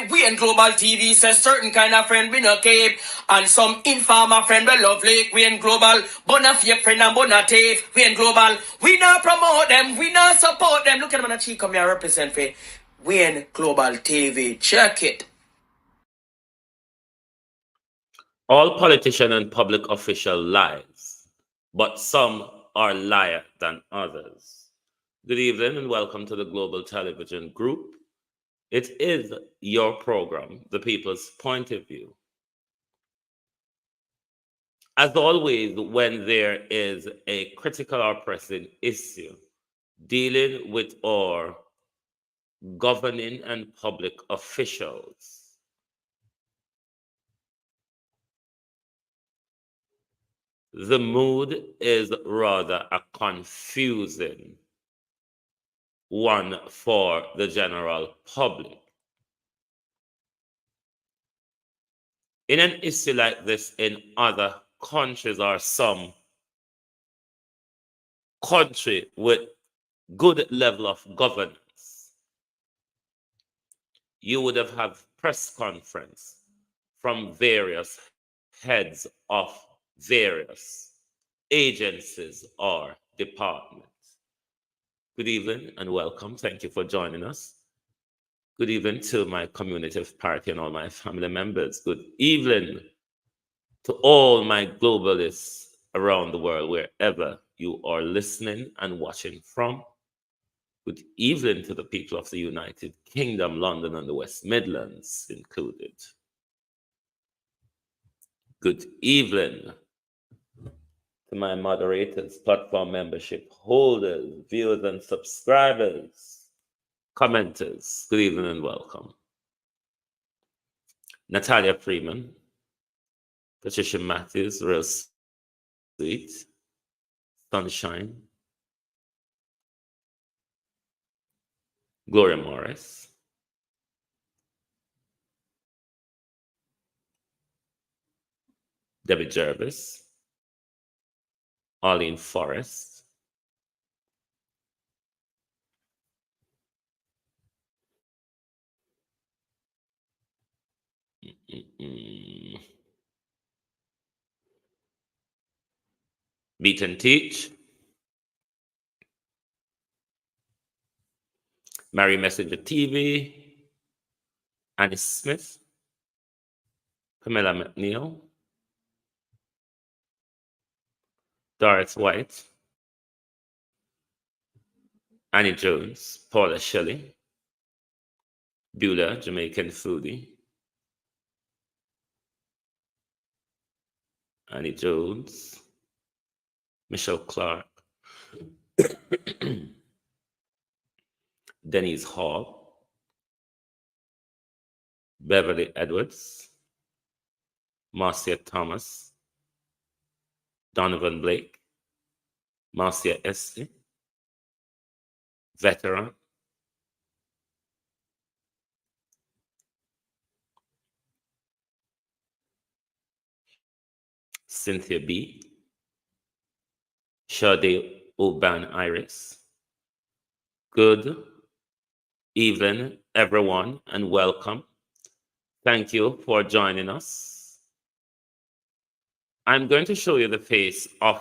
We in Global TV says certain kind of friend we no keep, and some informer friend we lovely. We in Global, bona fake friend and bona tape. We in Global, we not promote them, we not support them. Look at them on the cheek, come here represent for. We in Global TV, check it. All politician and public official lies, but some are liar than others. Good evening and welcome to the Global Television Group. It is your program, The People's Point of View. As always, when there is a critical or pressing issue dealing with our governing and public officials, the mood is rather a confusing one for the general public. In an issue like this in other countries or some country with good level of governance, you would have had press conference from various heads of various agencies or departments. Good evening and welcome. Thank you for joining us. Good evening to my community party and all my family members. Good evening To all my globalists around the world, wherever you are listening and watching from, good evening to the people of the United Kingdom, London, and the West Midlands included. Good evening to my moderators, platform membership holders, viewers and subscribers, commenters. Good evening and welcome. Natalia Freeman, Patricia Matthews, Real Sweet, Sunshine, Gloria Morris, Debbie Jervis, Arlene Forrest, Beat and Teach, Mary Messenger TV, Annie Smith, Camilla McNeil, Doris White, Annie Jones, Paula Shelley, Beulah, Jamaican Foodie, Annie Jones, Michelle Clark, Denise Hall, Beverly Edwards, Marcia Thomas, Donovan Blake, Marcia Esty, Veteran, Cynthia B, Sade Oban Iris. Good evening, everyone, and welcome. Thank you for joining us. I'm going to show you the face of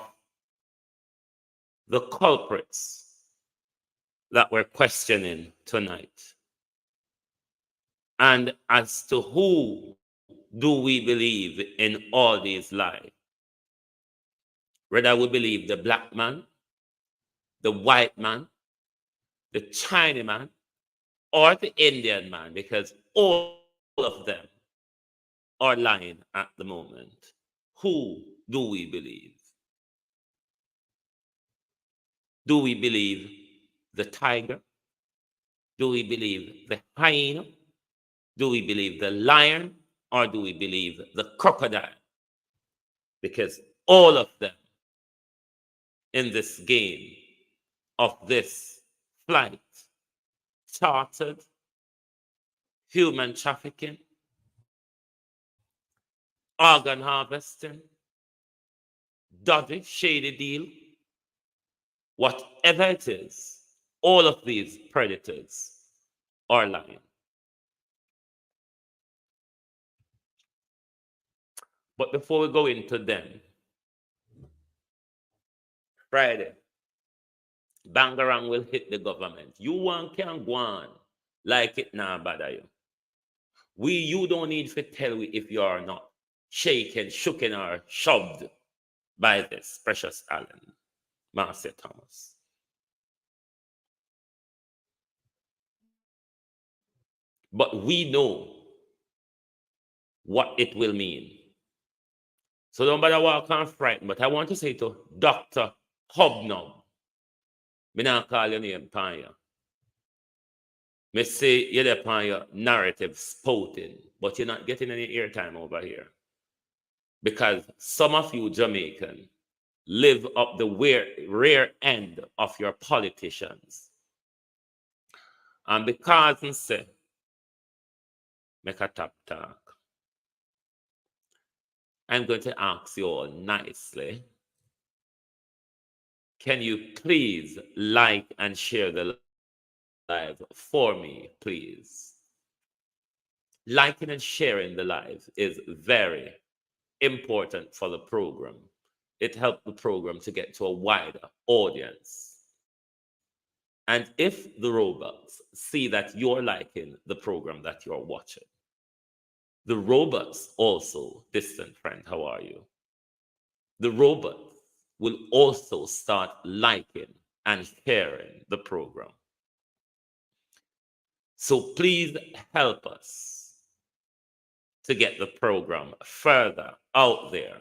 the culprits that we're questioning tonight. And as to who do we believe in all these lies? Whether we believe the black man, the white man, the Chinese man, or the Indian man, because all of them are lying at the moment. Who do we believe? Do we believe the tiger? Do we believe the hyena? Do we believe the lion? Or do we believe the crocodile? Because all of them in this game of this flight, chartered, human trafficking, organ harvesting, dodgy, shady deal, whatever it is, all of these predators are lying. But before we go into them, Friday, Bangarang will hit the government. You want can go on like it now bother you. You don't need to tell we if you are not shaken, shooken, or shoved by this precious Allen, Marcia Thomas. But we know what it will mean. So don't bother walk on frightened, but I want to say to Dr. Hobnob, me not call your name Panya. Me say you're the Panya narrative spouting, but you're not getting any airtime over here. Because some of you Jamaican live up the rear end of your politicians. And because I say, make a top talk, I'm going to ask you all nicely, can you please like and share the live for me, please? Liking and sharing the live is very important for the program. It helps the program to get to a wider audience. And if the robots see that you're liking the program that you're watching, The robots also, distant friend, how are you? The robots will also start liking and sharing the program. So please help us to get the program further out there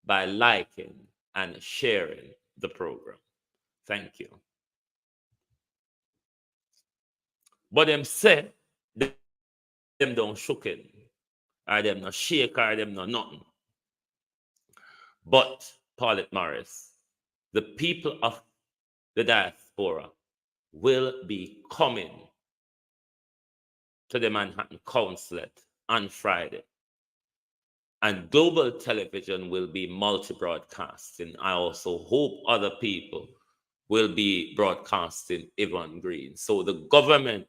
by liking and sharing the program. Thank you. But them say them don't shook it, or them not shake, or them not nothing. But Paulette Morris, the people of the diaspora will be coming to the Manhattan Consulate on Friday. And global television will be multi-broadcasting. I also hope other people will be broadcasting Yvonne Green. So the government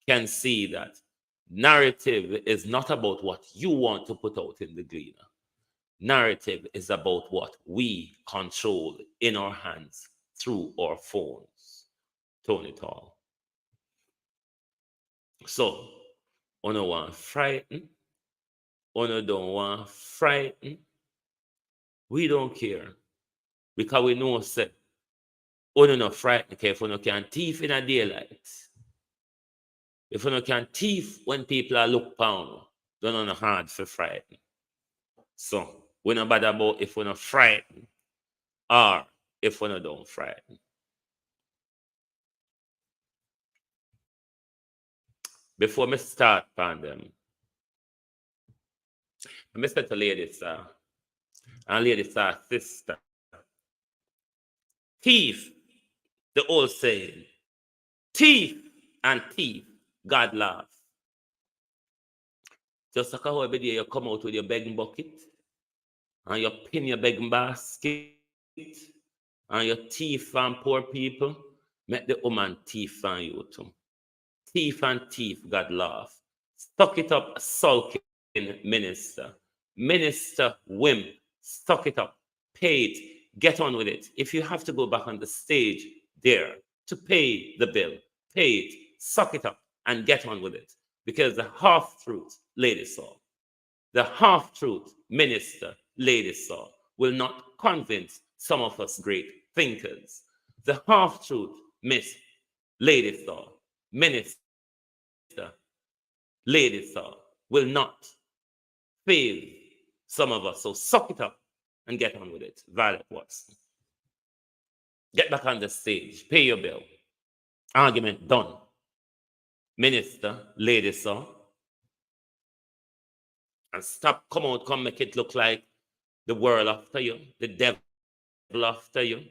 can see that narrative is not about what you want to put out in the Gleaner. Narrative is about what we control in our hands through our phones. Tony Tall. So, on a one frighten, on a don't want frighten. We don't care because we know that on no frighten if you can thief in a daylight. If you can thief when people are look down, don't know hard for frighten. So we're not bad about if we're not frightened or if we're not don't frighten. Before me start on them, I said to ladies, and ladies, sister, thief, the old saying, thief and thief, God laughs. Just like how every day you come out with your begging bucket and you pin your begging basket and you thief on poor people, make the woman thief on you too. Thief and thief, God laugh. Stuck it up, sulking minister. Minister, wimp, stuck it up, pay it, get on with it. If you have to go back on the stage there to pay the bill, pay it, suck it up, and get on with it. Because the half-truth, Lady Saw, the half-truth minister, Lady Saw, will not convince some of us great thinkers. The half-truth, Miss Lady Saw, minister, Lady Saw, will not fail some of us. So suck it up and get on with it. Violet Watson. Get back on the stage. Pay your bill. Argument done. Minister, Lady Saw. And stop, come make it look like the world after you, the devil after you,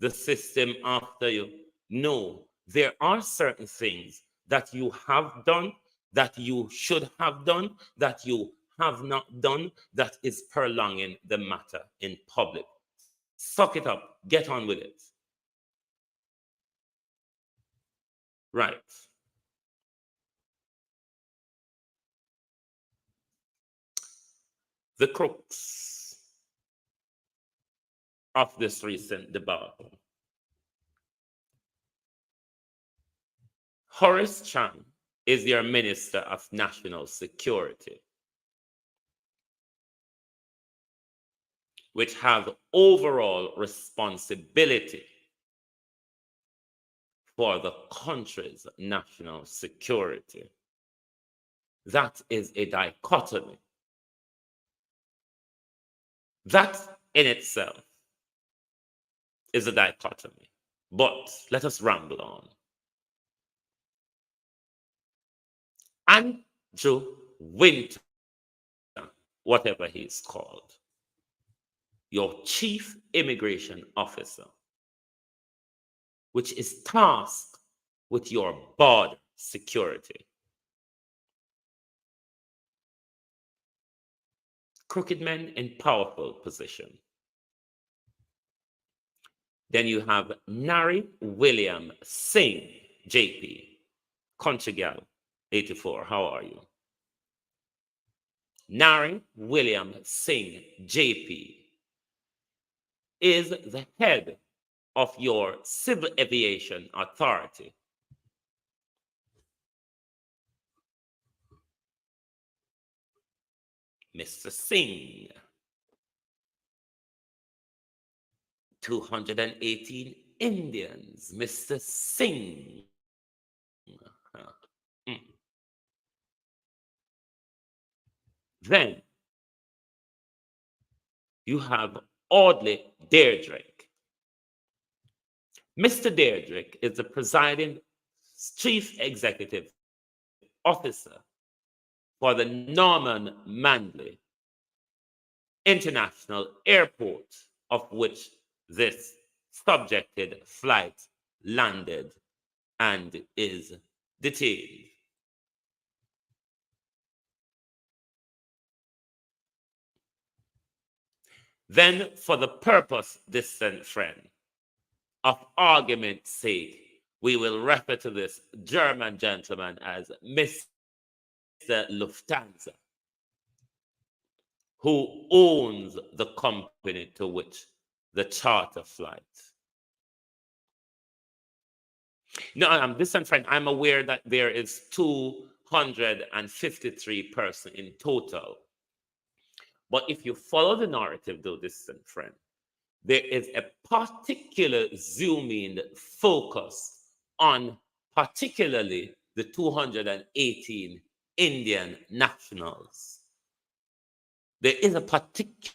the system after you. No, there are certain things that you have done, that you should have done, that you have not done, that is prolonging the matter in public. Suck it up. Get on with it. Right. The crux of this recent debacle. Horace Chan is your Minister of National Security, which have overall responsibility for the country's national security. That is a dichotomy. That in itself is a dichotomy. But let us ramble on. Andrew Winter, whatever he's called, your chief immigration officer, which is tasked with your border security. Crooked men in powerful position. Then you have Nari William Singh, JP, Country Gal, 84. How are you? Nari William Singh, JP, is the head of your Civil Aviation Authority. Mr. Singh. 218 Indians, Mr. Singh. Then you have Audley Deirdrick. Mr. Deirdrick is the presiding chief executive officer for the Norman Manley International Airport, of which this subjected flight landed and is detained. Then, for the purpose, distant friend, of argument's sake, we will refer to this German gentleman as Mr. Lufthansa, who owns the company to which the charter flight. Now, distant friend, I'm aware that there is 253 persons in total. But if you follow the narrative, though, distant friend, there is a particular zoom-in focus on particularly the 218 Indian nationals. There is a particular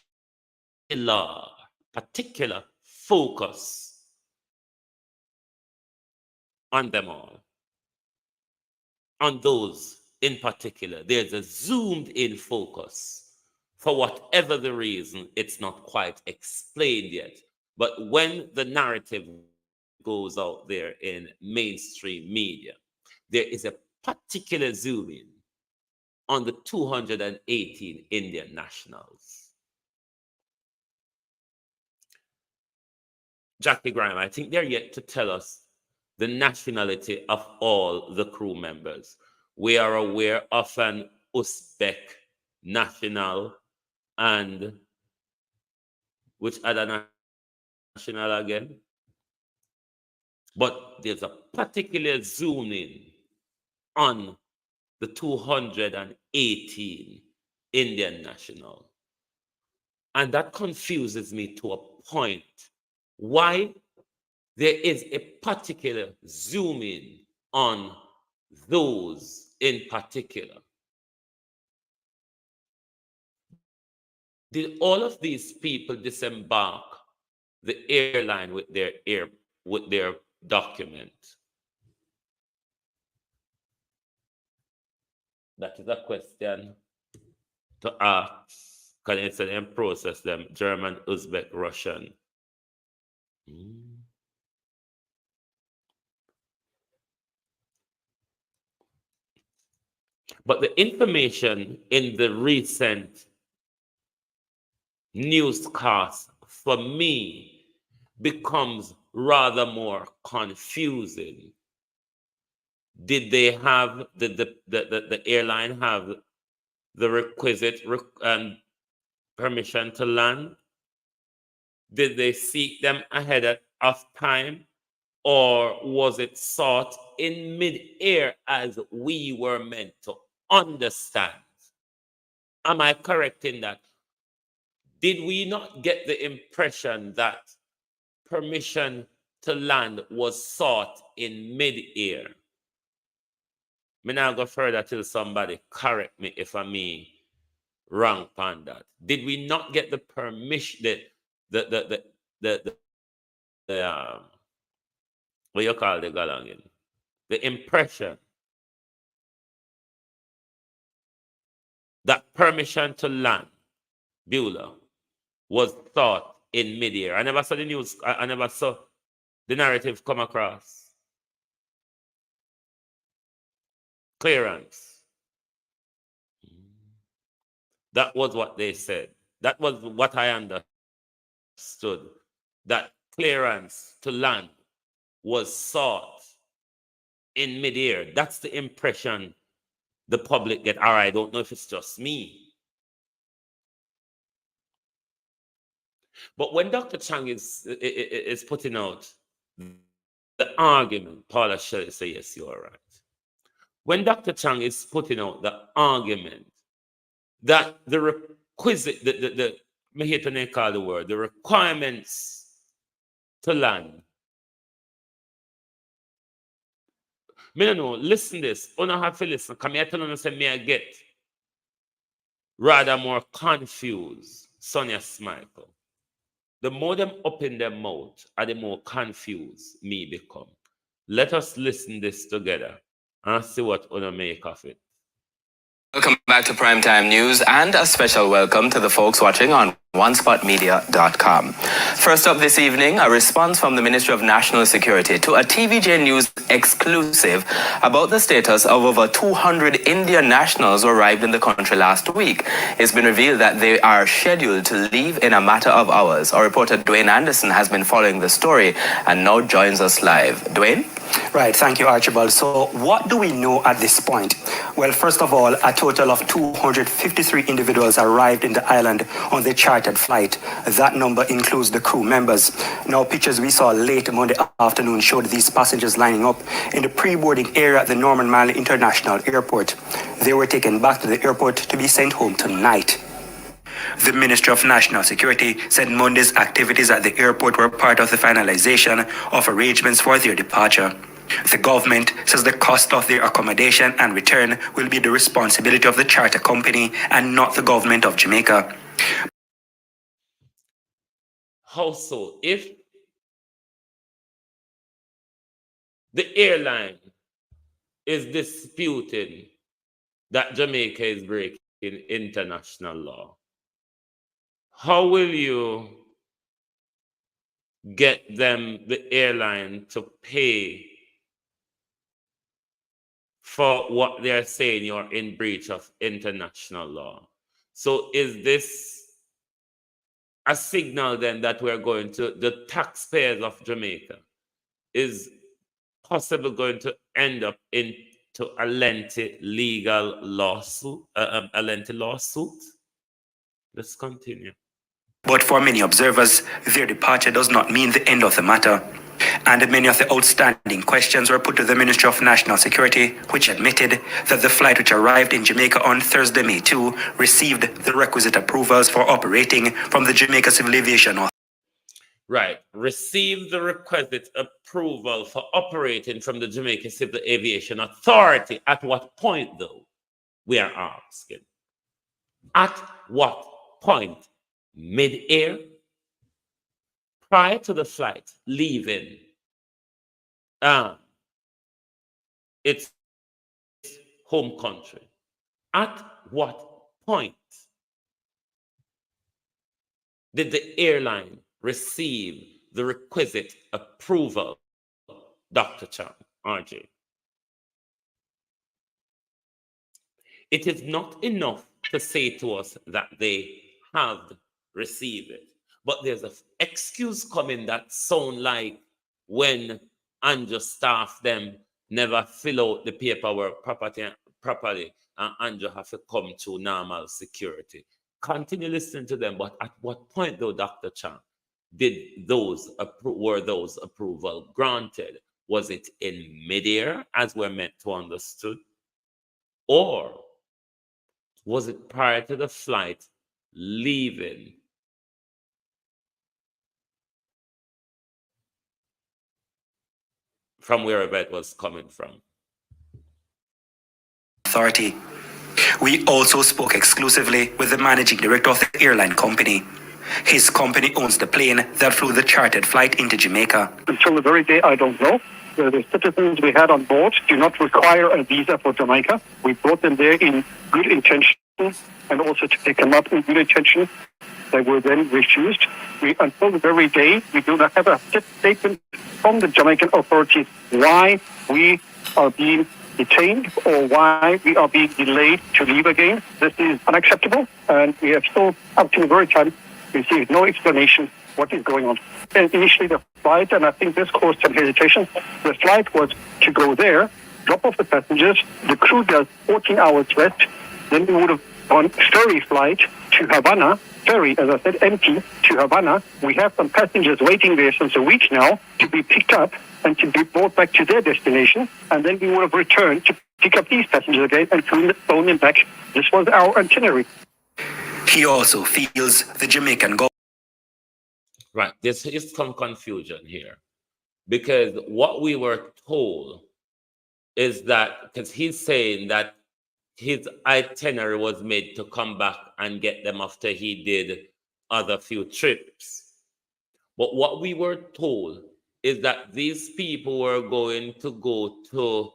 focus on them all, on those in particular. There's a zoomed-in focus. For whatever the reason, it's not quite explained yet. But when the narrative goes out there in mainstream media, there is a particular zoom in on the 218 Indian nationals. Jackie Graham, I think they're yet to tell us the nationality of all the crew members. We are aware of an Uzbek national, and which other national again? But there's a particular zoom in on the 218 Indian national. And that confuses me to a point. Why there is a particular zoom in on those in particular. Did all of these people disembark the airline with their document? That is a question to ask. Can you process them? German, Uzbek, Russian. But the information in the recent newscast for me becomes rather more confusing. Did they have the airline have the requisite permission to land? Did they seek them ahead of time, or was it sought in mid-air as we were meant to understand? Am I correct in that? Did we not get the impression that permission to land was sought in mid-air? Me now go further till somebody correct me if I mean wrong on that. Did we not get the permission, what you call the galangin? The impression that permission to land, Beulah, was thought in mid-air. I never saw the news, I never saw the narrative come across. Clerance. That was what they said. That was what I understood. That clearance to land was sought in mid-air. That's the impression the public get. All right, I don't know if it's just me. But when Dr. Chang is putting out the argument, Paula Shelley say, yes, you are right. When Dr. Chang is putting out the argument that the me hate when they call the word, the requirements to land. Me don't know, listen this. You don't have to listen. Come here, tell you say me I get rather more confused. Sonia Smichael. The more them open their mouth, the more confused me become. Let us listen this together and see what you make of it. Welcome back to Primetime News and a special welcome to the folks watching on OneSpotMedia.com. First up this evening, a response from the Ministry of National Security to a TVJ News exclusive about the status of over 200 Indian nationals who arrived in the country last week. It's been revealed that they are scheduled to leave in a matter of hours. Our reporter Dwayne Anderson has been following the story and now joins us live. Dwayne? Right, thank you, Archibald. So what do we know at this point? Well, first of all, a total of 253 individuals arrived in the island on the chartered flight. That number includes the crew members. Now, pictures we saw late Monday afternoon showed these passengers lining up in the pre-boarding area at the Norman Manley International Airport. They were taken back to the airport to be sent home tonight. The Ministry of National Security said Monday's activities at the airport were part of the finalization of arrangements for their departure. The government says the cost of their accommodation and return will be the responsibility of the charter company and not the government of Jamaica. How so? If the airline is disputing that Jamaica is breaking international law, how will you get them, the airline, to pay for what they're saying you're in breach of international law? So is this a signal then that we're going to, the taxpayers of Jamaica is possibly going to end up into a lengthy legal lawsuit, a lengthy lawsuit? Let's continue. But for many observers, their departure does not mean the end of the matter. And many of the outstanding questions were put to the Ministry of National Security, which admitted that the flight which arrived in Jamaica on Thursday, May 2, received the requisite approvals for operating from the Jamaica Civil Aviation Authority. Right. Received the requisite approval for operating from the Jamaica Civil Aviation Authority. At what point, though? We are asking. At what point? Mid-air? Prior to the flight leaving its home country. At what point did the airline receive the requisite approval, Dr. Chan, RJ? It is not enough to say to us that they have received it. But there's an excuse coming that sound like when Andrew staff them never fill out the paperwork properly and Andrew have to come to normal security. Continue listening to them, but at what point though, Dr. Chan, were those approval granted? Was it in midair, as we're meant to understood? Or was it prior to the flight leaving from wherever it was coming from? Authority. We also spoke exclusively with the managing director of the airline company. His company owns the plane that flew the chartered flight into Jamaica. Until the very day, I don't know. The citizens we had on board do not require a visa for Jamaica. We brought them there in good intention and also to pick them up in good intention. They were then refused. Until the very day, we do not have a statement from the Jamaican authorities why we are being detained or why we are being delayed to leave again. This is unacceptable, and we have still, up to the very time, received no explanation what is going on. And initially the flight, and I think this caused some hesitation, the flight was to go there, drop off the passengers, the crew does 14 hours rest, then we would have gone ferry flight to Havana, ferry, as I said, empty, to Havana. We have some passengers waiting there since a week now to be picked up and to be brought back to their destination, and then we would have returned to pick up these passengers again and flown them back. This was our itinerary. He also feels the Jamaican government. Right, there is some confusion here because what we were told is that, because he's saying that his itinerary was made to come back and get them after he did other few trips. But what we were told is that these people were going to go to,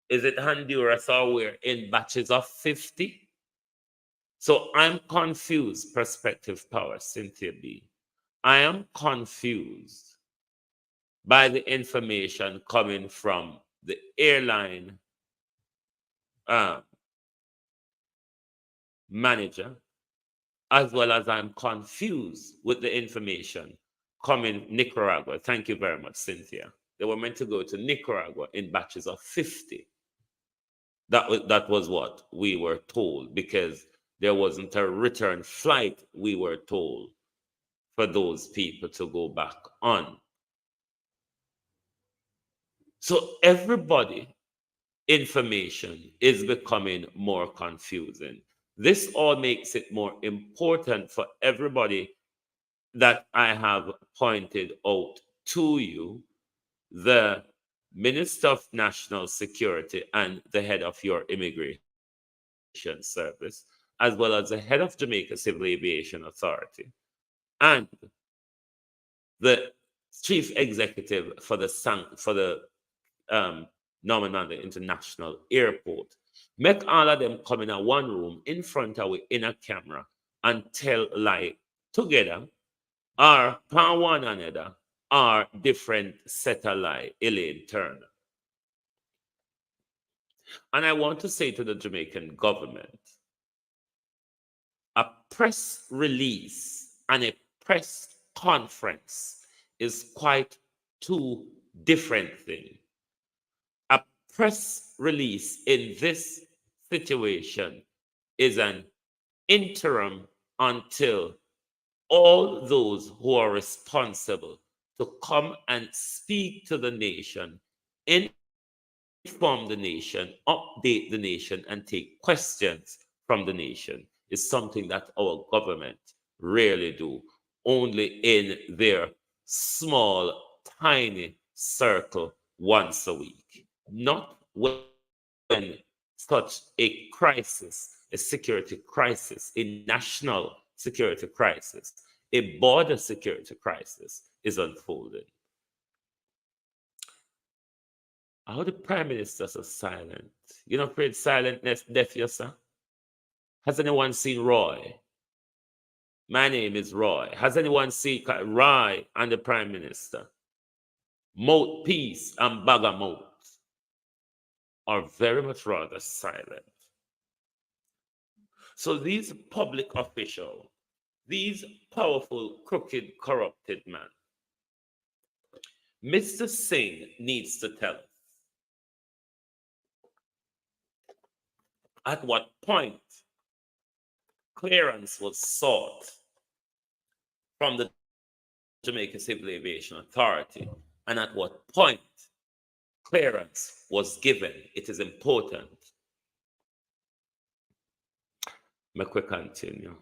is it Honduras or where, in batches of 50? So I'm confused, Perspective Power, Cynthia B. I am confused by the information coming from the airline manager, as well as I'm confused with the information coming Nicaragua. Thank you very much, Cynthia. They were meant to go to Nicaragua in batches of 50. That was what we were told, because there wasn't a return flight, we were told, for those people to go back on. So everybody information is becoming more confusing. This all makes it more important for everybody that I have pointed out to you, the Minister of National Security and the head of your immigration service, as well as the head of Jamaica Civil Aviation Authority, and the chief executive for the Norman Mandela International Airport. Make all of them come in a one room in front of we in a camera and tell lie together, or pan one another, or different set of lie, Elaine Turner. And I want to say to the Jamaican government, a press release and a press conference is quite two different things. A press release in this situation is an interim until all those who are responsible to come and speak to the nation, inform the nation, update the nation, and take questions from the nation is something that our government rarely do, only in their small, tiny circle once a week. Not when such a crisis, a security crisis, a national security crisis, a border security crisis is unfolding. How the Prime Minister so silent? You're not afraid silentness death, yes, sir? Has anyone seen Roy? My name is Roy. Has anyone seen Roy and the Prime Minister? Mouthpiece and Bagamout are very much rather silent. So these public officials, these powerful, crooked, corrupted men, Mr. Singh needs to tell us at what point clearance was sought from the Jamaica Civil Aviation Authority, and at what point clearance was given. It is important. Make we continue.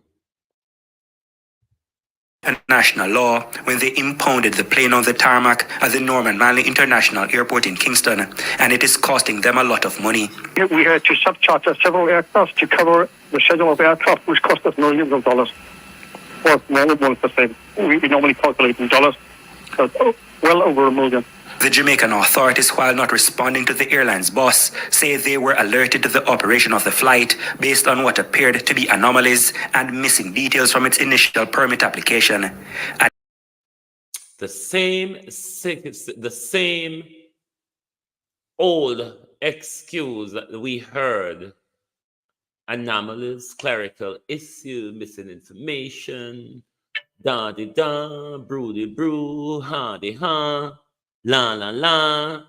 International law when they impounded the plane on the tarmac at the Norman Manley International Airport in Kingston, and it is costing them a lot of money. We had to subcharter several aircraft to cover the schedule of aircraft, which cost us millions of dollars. Or more than 1%. We normally calculate in dollars, so well over $1 million. The Jamaican authorities, while not responding to the airline's boss, say they were alerted to the operation of the flight based on what appeared to be anomalies and missing details from its initial permit application. The same old excuse that we heard: anomalies, clerical issue, missing information, da-di-da, broody-brew, ha-di-ha, la-la-la.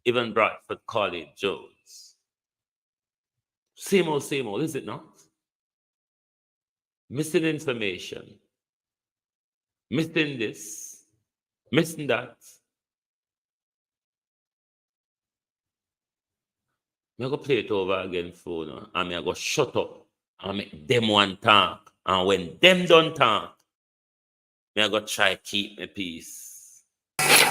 Even Bradford College Jones. Same old, is it not? Missing information, missing this, missing that. I'm going to play it over again for now, and I'm going to shut up I make them one talk. And when them done talk, me I go try keep my peace.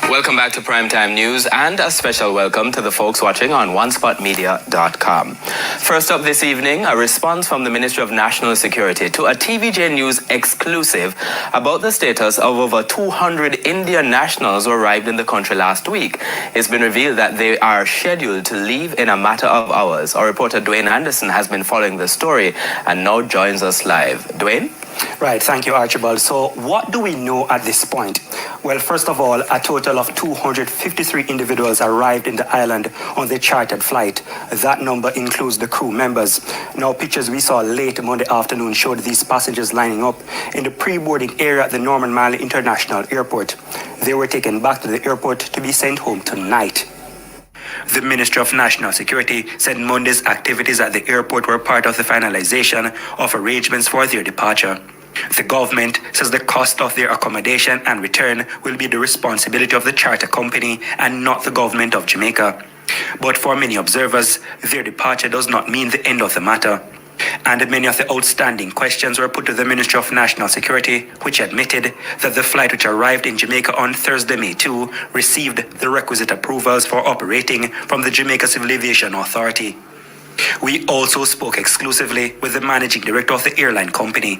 Welcome back to Primetime News and a special welcome to the folks watching on onespotmedia.com. First up this evening, a response from the Ministry of National Security to a TVJ News exclusive about the status of over 200 Indian nationals who arrived in the country last week. It's been revealed that they are scheduled to leave in a matter of hours. Our reporter Dwayne Anderson has been following the story and now joins us live. Dwayne? Right, thank you, Archibald. So what do we know at this point? Well, first of all, a total of 253 individuals arrived in the island on the chartered flight. That number includes the crew members. Now, pictures we saw late Monday afternoon showed these passengers lining up in the pre-boarding area at the Norman Manley International Airport. They were taken back to the airport to be sent home tonight. The Ministry of National Security said Monday's activities at the airport were part of the finalization of arrangements for their departure. The government says the cost of their accommodation and return will be the responsibility of the charter company and not the government of Jamaica. But for many observers, their departure does not mean the end of the matter. And many of the outstanding questions were put to the Ministry of National Security, which admitted that the flight which arrived in Jamaica on Thursday, May 2, received the requisite approvals for operating from the Jamaica Civil Aviation Authority. We also spoke exclusively with the managing director of the airline company.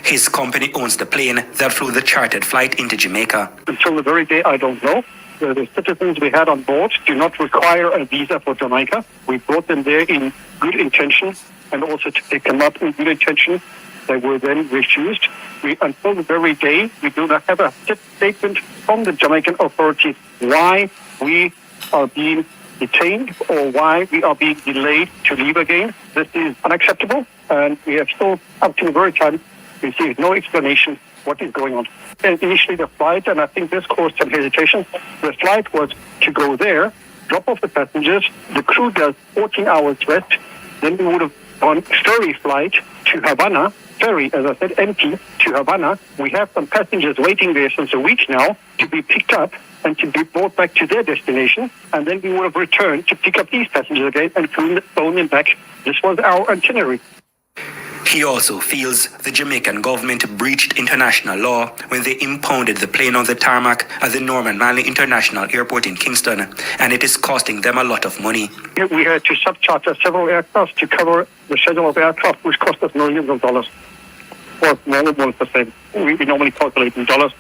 His company owns the plane that flew the chartered flight into Jamaica. Until the very day, I don't know. The citizens we had on board do not require a visa for Jamaica. We brought them there in good intention and also to pick them up in good intention. They were then refused. Until the very day, we do not have a statement from the Jamaican authorities why we are being detained or why we are being delayed to leave again. This is unacceptable, and we have still, up to the very time, received no explanation what is going on. And initially the flight, and I think this caused some hesitation, the flight was to go there, drop off the passengers, the crew does 14 hours rest, then we would have gone ferry flight to Havana, ferry, as I said, empty to Havana. We have some passengers waiting there since a week now to be picked up and to be brought back to their destination, and then we would have returned to pick up these passengers again and phone them back. This was our itinerary. He also feels the Jamaican government breached international law when they impounded the plane on the tarmac at the Norman Manley International Airport in Kingston, and it is costing them a lot of money. We had to subcharter several aircraft to cover the schedule of aircraft, which cost us millions of dollars. Or more than 1%. We normally calculate in dollars,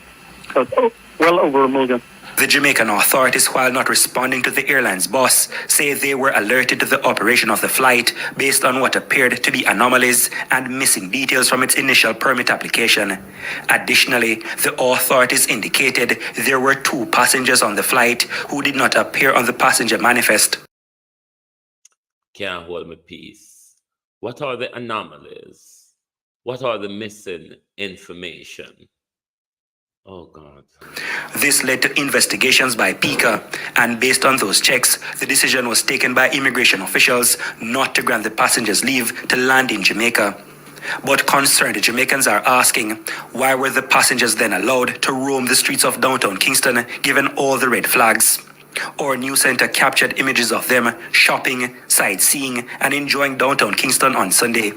but well over $1 million. The Jamaican authorities, while not responding to the airline's boss, say they were alerted to the operation of the flight based on what appeared to be anomalies and missing details from its initial permit application. Additionally, the authorities indicated there were 2 passengers on the flight who did not appear on the passenger manifest. Can't hold my peace. What are the anomalies? What are the missing information? Oh, God. This led to investigations by PICA, and based on those checks, the decision was taken by immigration officials not to grant the passengers leave to land in Jamaica. But concerned Jamaicans are asking, why were the passengers then allowed to roam the streets of downtown Kingston given all the red flags? Our news center captured images of them shopping, sightseeing, and enjoying downtown Kingston on Sunday.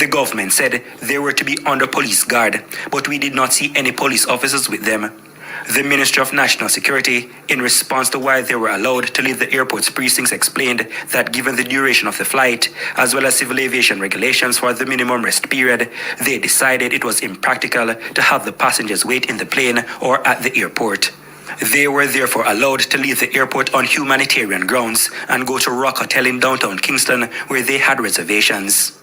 The government said they were to be under police guard, but we did not see any police officers with them. The Ministry of National Security, in response to why they were allowed to leave the airport's precincts, explained that given the duration of the flight, as well as civil aviation regulations for the minimum rest period, they decided it was impractical to have the passengers wait in the plane or at the airport. They were therefore allowed to leave the airport on humanitarian grounds and go to Rock Hotel in downtown Kingston, where they had reservations.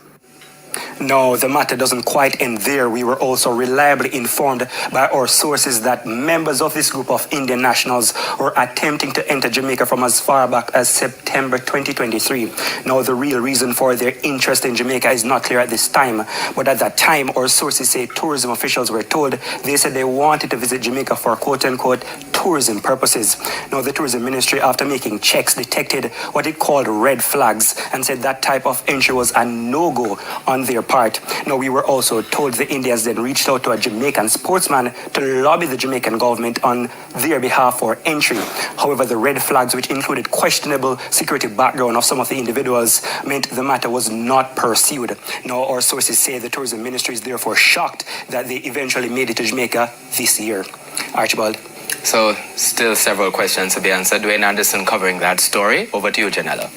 No, the matter doesn't quite end there. We were also reliably informed by our sources that members of this group of Indian nationals were attempting to enter Jamaica from as far back as September 2023. Now, the real reason for their interest in Jamaica is not clear at this time, but at that time, our sources say tourism officials were told they said they wanted to visit Jamaica for quote-unquote tourism purposes. Now, the tourism ministry, after making checks, detected what it called red flags and said that type of entry was a no-go on their part. Now, we were also told the Indians then reached out to a Jamaican sportsman to lobby the Jamaican government on their behalf for entry. However, the red flags, which included questionable security background of some of the individuals, meant the matter was not pursued. Now, our sources say the tourism ministry is therefore shocked that they eventually made it to Jamaica this year. Archibald. So, still several questions to be answered. Dwayne Anderson covering that story. Over to you, Janella.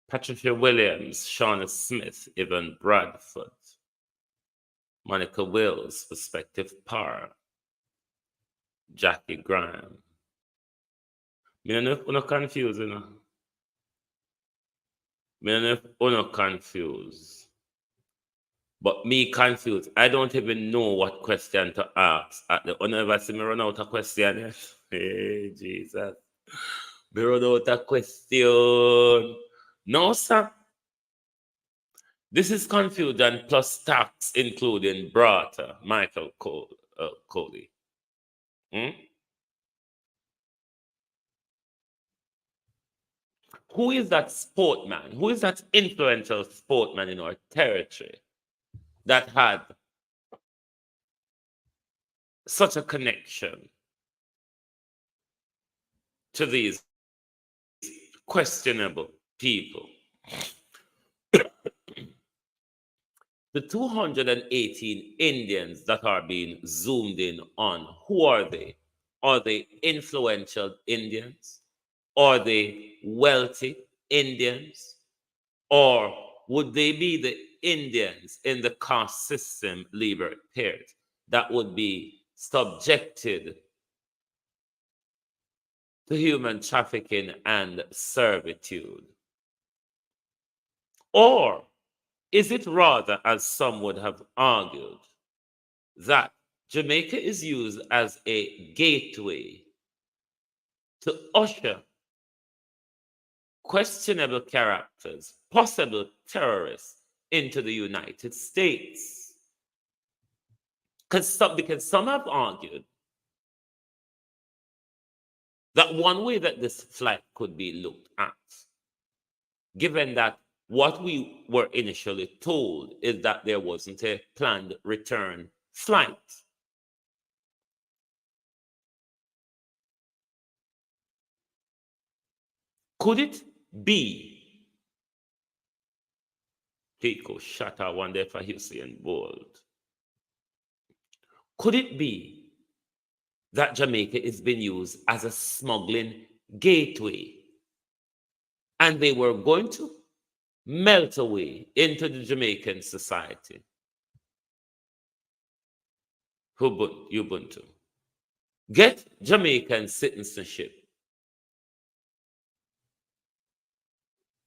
Patricia Williams, Shauna Smith, Evan Bradford, Monica Wills, Perspective Power, Jackie Graham. I don't know if you're confused, you know. I don't know if you're confused. But me confused. I don't even know what question to ask. At the never see me run out of question yet. Hey, Jesus. Me run out of question. No, sir. This is confusion plus tax, including Brata, Michael Coley. Who is that sportman? Who is that influential sportman in our territory that had such a connection to these questionable people? The 218 Indians that are being zoomed in on, who are they? Are they influential Indians? Are they wealthy Indians? Or would they be the Indians in the caste system labor period that would be subjected to human trafficking and servitude? Or is it rather, as some would have argued, that Jamaica is used as a gateway to usher questionable characters, possible terrorists, into the United States? Because some have argued that one way that this flight could be looked at, given that what we were initially told is that there wasn't a planned return flight. Could it be, Kiko Shatter, I wonder if I Usain Bolt, could it be that Jamaica is being used as a smuggling gateway and they were going to melt away into the Jamaican society? Ubuntu. Get Jamaican citizenship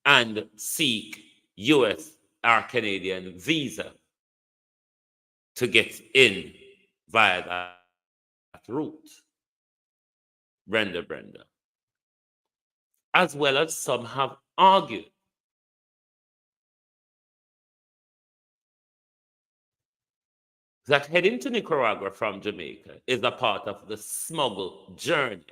and seek US or Canadian visa to get in via that route. Brenda. As well as some have argued that heading to Nicaragua from Jamaica is a part of the smuggle journey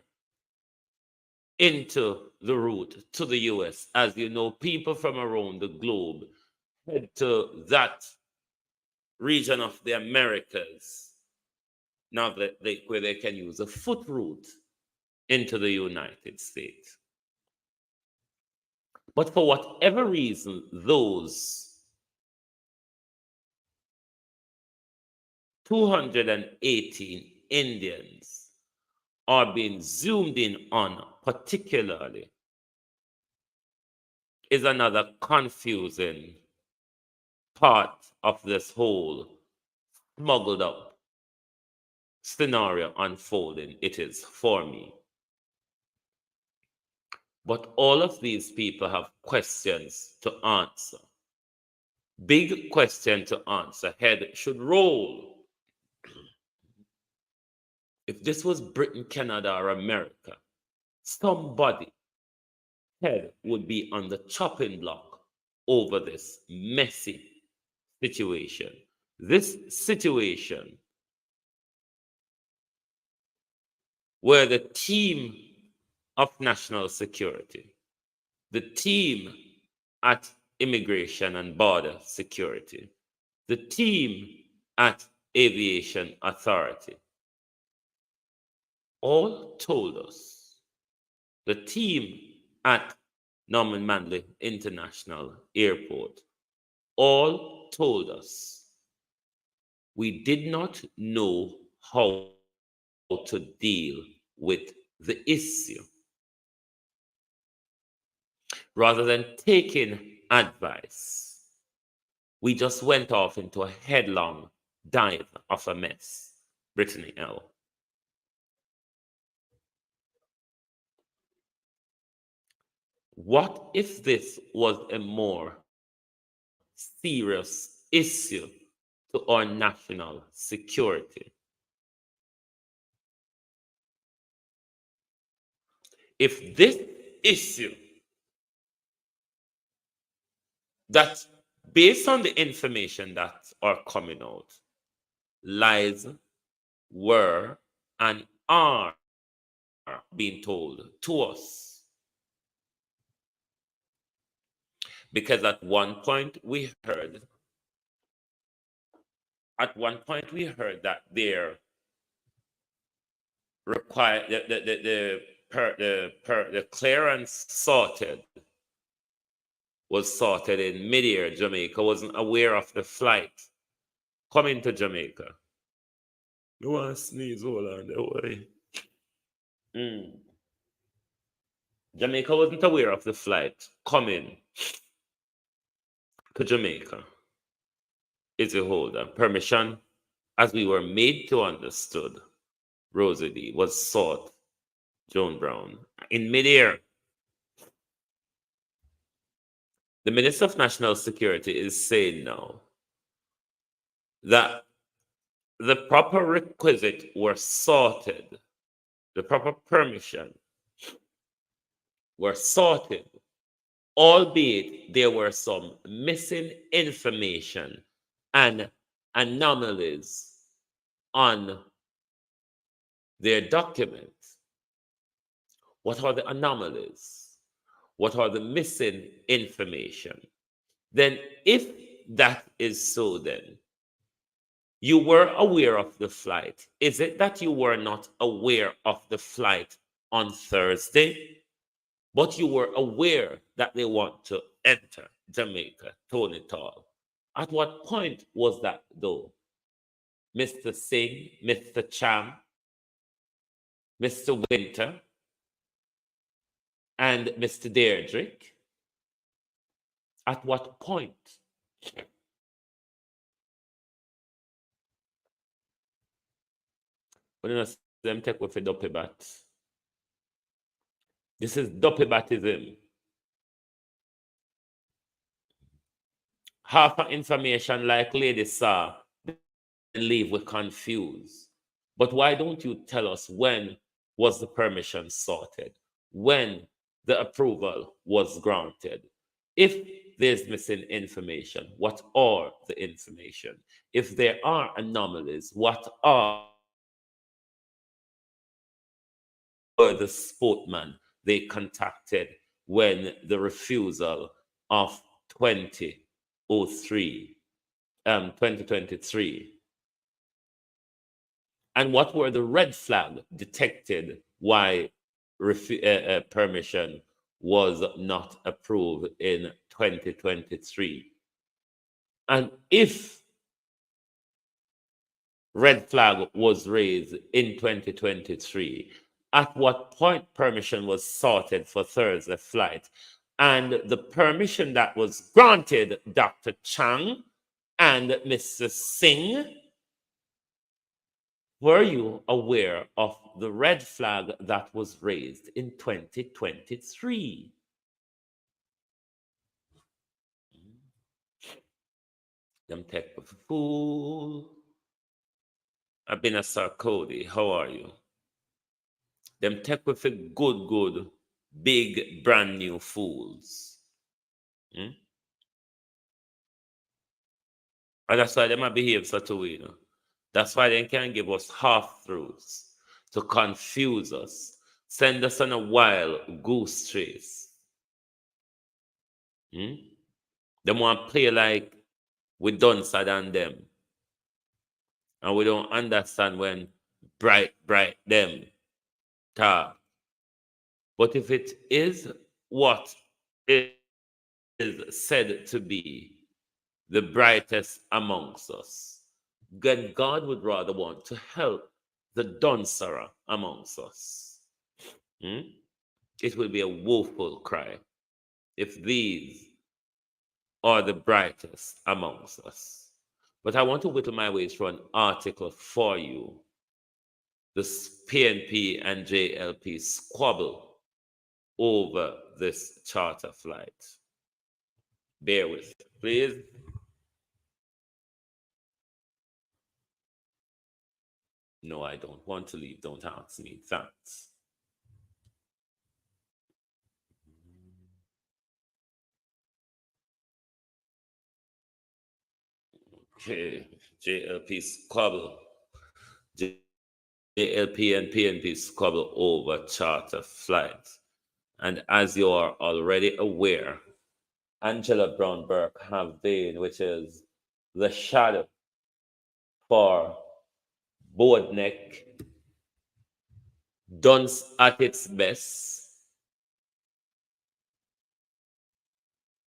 into the route to the US. As you know, people from around the globe head to that region of the Americas now that where they can use a foot route into the United States. But for whatever reason, those 218 Indians are being zoomed in on particularly is another confusing part of this whole smuggled up scenario unfolding. It is for me. But all of these people have questions to answer. Big question to answer. Head should roll. If this was Britain, Canada, or America, somebody head would be on the chopping block over this messy situation. This situation where the team of national security, the team at Immigration and Border Security, the team at Aviation Authority, all told us, the team at Norman Manley International Airport all told us we did not know how to deal with the issue. Rather than taking advice, we just went off into a headlong dive of a mess. Brittany L. What if this was a more serious issue to our national security? If this issue, that based on the information that are coming out, lies were and are being told to us. Because at one point we heard that they're required the clearance was sorted in mid-air. Jamaica wasn't aware of the flight coming to Jamaica. You want to sneeze, hold on there, way. Jamaica wasn't aware of the flight coming to Jamaica. Is a holder. Permission, as we were made to understood, Rosie D, was sought, Joan Brown, in mid-air. The Minister of National Security is saying now that the proper requisite were sorted, the proper permission were sorted, albeit there were some missing information and anomalies on their documents. What are the anomalies? What are the missing information? Then if that is so, then you were aware of the flight. Is it that you were not aware of the flight on Thursday, but you were aware that they want to enter Jamaica, Tony Tall? At what point was that, though? Mr. Singh, Mr. Cham, Mr. Winter, and Mr. Deirdrick? At what point? When you see them take with a dopey bat. This is dopey batism. Half of information like Lady saw, then leave with confused. But why don't you tell us when was the permission sorted? When the approval was granted? If there's missing information, what are the information? If there are anomalies, what are the sportmen they contacted when the refusal of 2023? And what were the red flags detected why permission was not approved in 2023? And if red flag was raised in 2023, at what point permission was sorted for Thursday flight? And the permission that was granted Dr. Chang and Mr. Singh, were you aware of the red flag that was raised in 2023? Them tech of fool. I've been a Sarkodie. How are you? Them tech with a good, big, brand new fools. And that's why they might behave such a way. That's why they can't give us half-truths to confuse us, send us on a wild goose chase. They want to play like we duncer than them. And we don't understand when bright them talk. But if it is what is said to be the brightest amongst us, then God would rather want to help the duncerer amongst us. It will be a woeful cry if these are the brightest amongst us. But I want to whittle my way through an article for you. The PNP and JLP squabble over this charter flight. Bear with me, please. No, I don't want to leave. Don't ask me. Thanks. Okay, JLP squabble. JLP and PNP squabble over charter flight. And as you are already aware, Angela Brown Burke have been, which is the shadow for Boardneck, dunce at its best,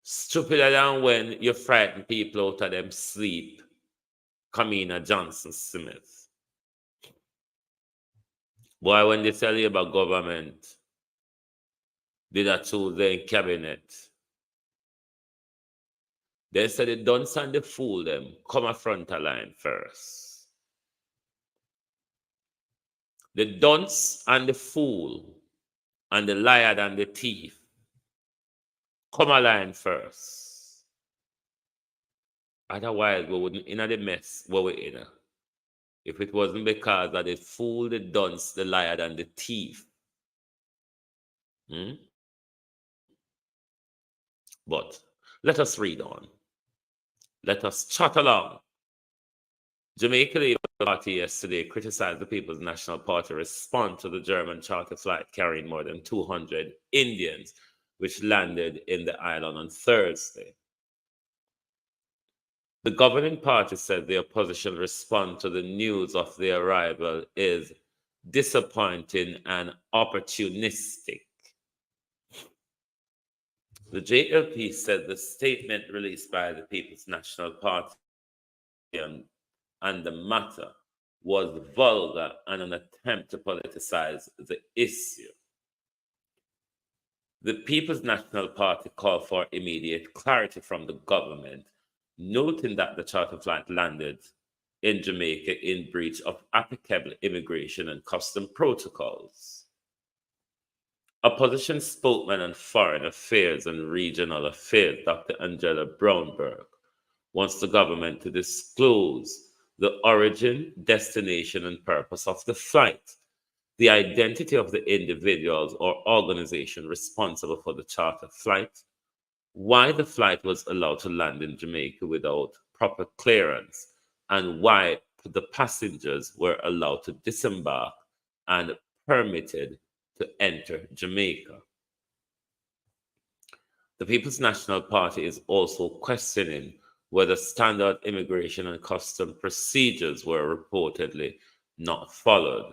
stupider than when you frighten people out of them sleep, Kamina Johnson Smith. Boy, when they tell you about government, did a choose their cabinet. They said the dunce and the fool them come a front line first. The dunce and the fool and the liar and the thief come a line first. Otherwise, we wouldn't in the mess where we're in. If it wasn't because of the fool, the dunce, the liar, and the thief. But let us read on. Let us chat along. Jamaica Labour Party yesterday criticized the People's National Party response to the German charter flight carrying more than 200 Indians, which landed in the island on Thursday. The governing party said the opposition response to the news of their arrival is disappointing and opportunistic. The JLP said the statement released by the People's National Party and the matter was vulgar and an attempt to politicize the issue. The People's National Party called for immediate clarity from the government, noting that the charter flight landed in Jamaica in breach of applicable immigration and custom protocols. Opposition spokesman on foreign affairs and regional affairs, Dr. Angela Brown Burke, wants the government to disclose the origin, destination, and purpose of the flight, the identity of the individuals or organization responsible for the charter flight, why the flight was allowed to land in Jamaica without proper clearance, and why the passengers were allowed to disembark and permitted to enter Jamaica. The People's National Party is also questioning whether standard immigration and custom procedures were reportedly not followed.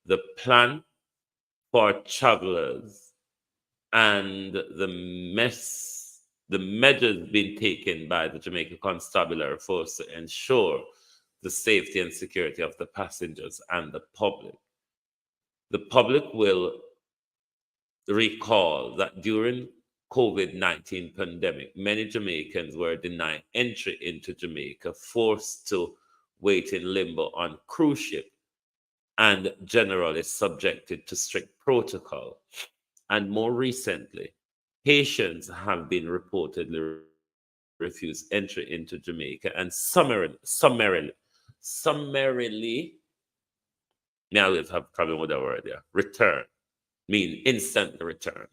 The plan for travelers and the measures being taken by the Jamaica Constabulary Force to ensure the safety and security of the passengers and the public. The public will recall that during COVID-19 pandemic, many Jamaicans were denied entry into Jamaica, forced to wait in limbo on cruise ship, and generally subjected to strict protocol. And more recently, Haitians have been reportedly refused entry into Jamaica and summarily, now we have a problem with that word there, return, mean instant return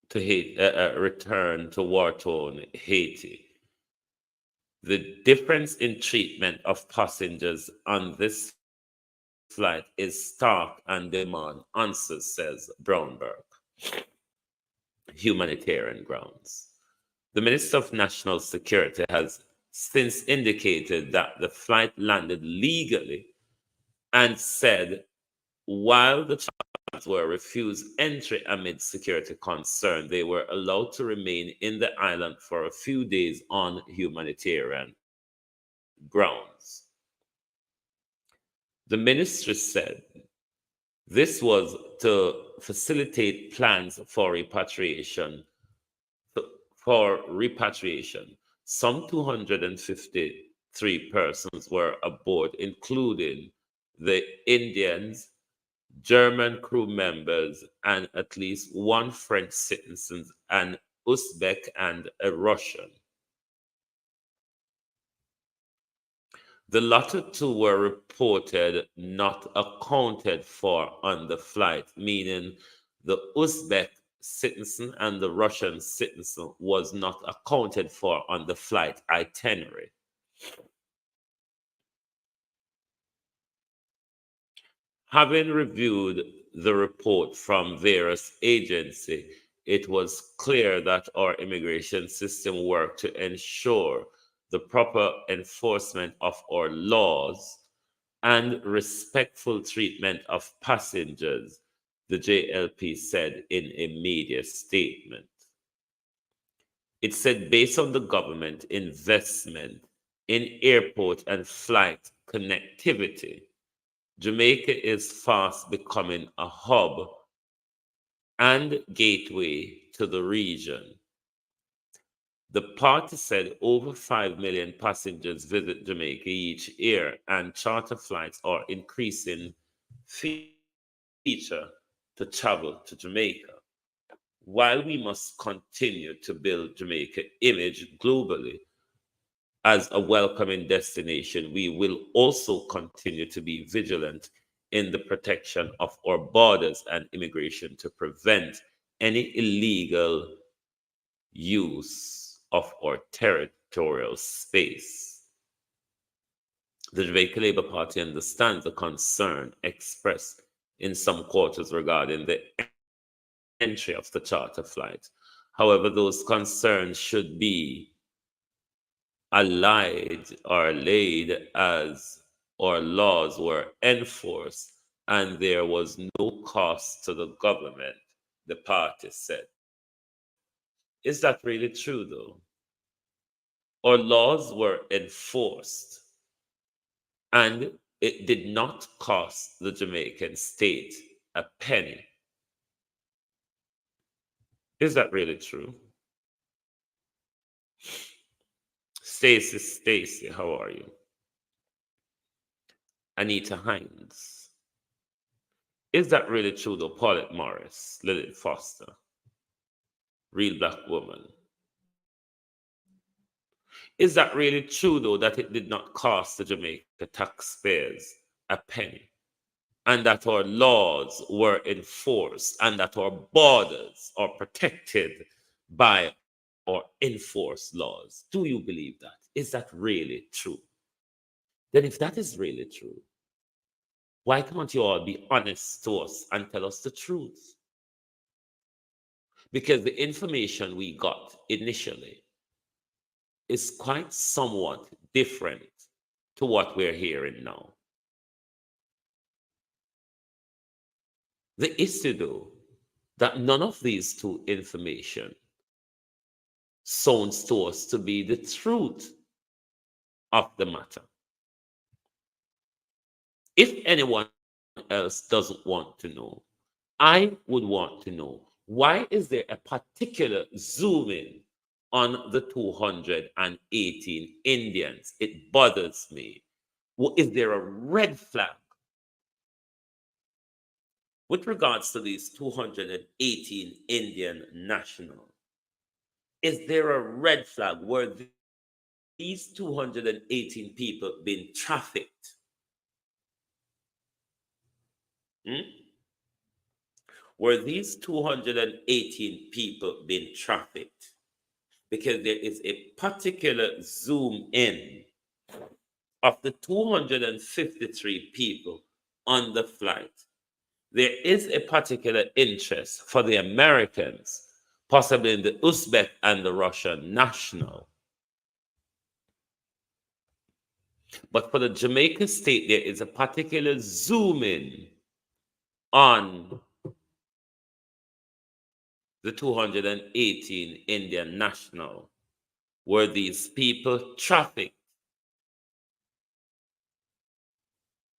to Haiti, return to war-torn Haiti. The difference in treatment of passengers on this flight is stark and demand answers, says Brown Burke. humanitarian grounds. The Minister of National Security has since indicated that the flight landed legally and said while the charters were refused entry amid security concern, they were allowed to remain in the island for a few days on humanitarian grounds. The ministry said this was to facilitate plans for repatriation. Some 253 persons were aboard, including the Indians, German crew members, and at least one French citizen, an Uzbek, and a Russian. The latter two were reported not accounted for on the flight, meaning the Uzbek citizen and the Russian citizen was not accounted for on the flight itinerary. Having reviewed the report from various agencies, it was clear that our immigration system worked to ensure the proper enforcement of our laws and respectful treatment of passengers, the JLP said in a media statement. It said based on the government investment in airport and flight connectivity, Jamaica is fast becoming a hub and gateway to the region. The party said over 5 million passengers visit Jamaica each year, and charter flights are increasing feature to travel to Jamaica. While we must continue to build Jamaica's image globally as a welcoming destination, we will also continue to be vigilant in the protection of our borders and immigration to prevent any illegal use of our territorial space. The Jamaica Labour Party understands the concern expressed in some quarters regarding the entry of the charter flight. However, those concerns should be allayed as our laws were enforced and there was no cost to the government, the party said. Is that really true, though? Our laws were enforced and it did not cost the Jamaican state a penny. Is that really true? Stacy, how are you? Anita Hines. Is that really true, though? Paulette Morris, Lilith Foster, Real Black Woman. Is that really true, though, that it did not cost the Jamaica taxpayers a penny, and that our laws were enforced, and that our borders are protected by our enforced laws? Do you believe that? Is that really true? Then if that is really true, why can't you all be honest to us and tell us the truth? Because the information we got initially is quite somewhat different to what we're hearing now. The issue, though, that none of these two information sounds to us to be the truth of the matter. If anyone else doesn't want to know, I would want to know, why is there a particular zoom in on the 218 Indians? It bothers me. Is there a red flag with regards to these 218 Indian nationals? Is there a red flag? Were these 218 people being trafficked? Were these 218 people being trafficked? Because there is a particular zoom in of the 253 people on the flight. There is a particular interest for the Americans possibly in the Uzbek and the Russian national. But for the Jamaican state, there is a particular zoom in on the 218 Indian national, where these people trafficked.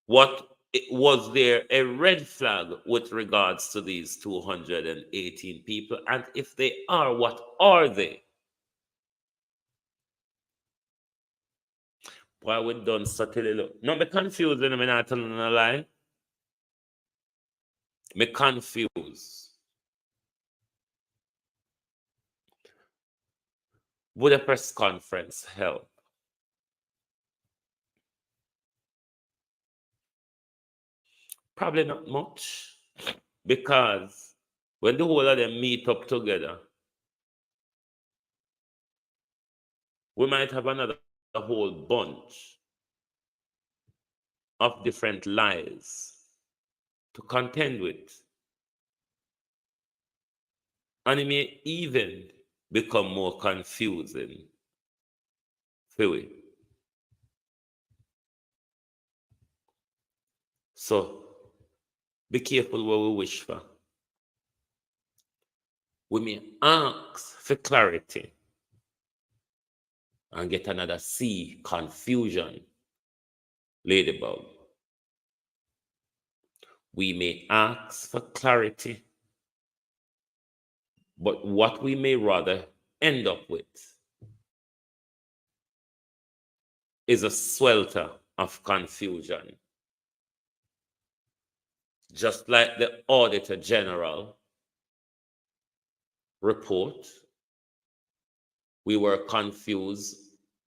Was there a red flag with regards to these 218 people? And if they are, what are they? Why we done subtly look? No, me confused, and I'm not telling a lie. Me confused. Would a press conference help? Probably not much, because when the whole of them meet up together, we might have another whole bunch of different lies to contend with. And it may even become more confusing for we. So be careful what we wish for. We may ask for clarity and get another C, confusion, ladybug. We may ask for clarity, but what we may rather end up with is a swelter of confusion. Just like the Auditor General report, we were confused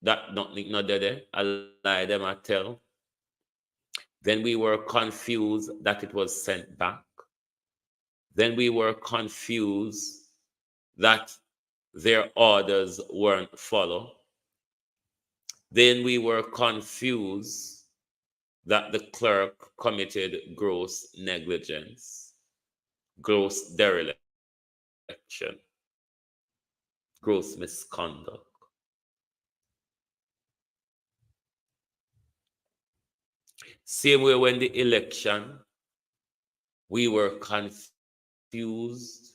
that nothing not there, I lie them I tell. Then we were confused that it was sent back. Then we were confused that their orders weren't followed. Then we were confused that the clerk committed gross negligence, gross dereliction, gross misconduct. Same way when the election, we were confused,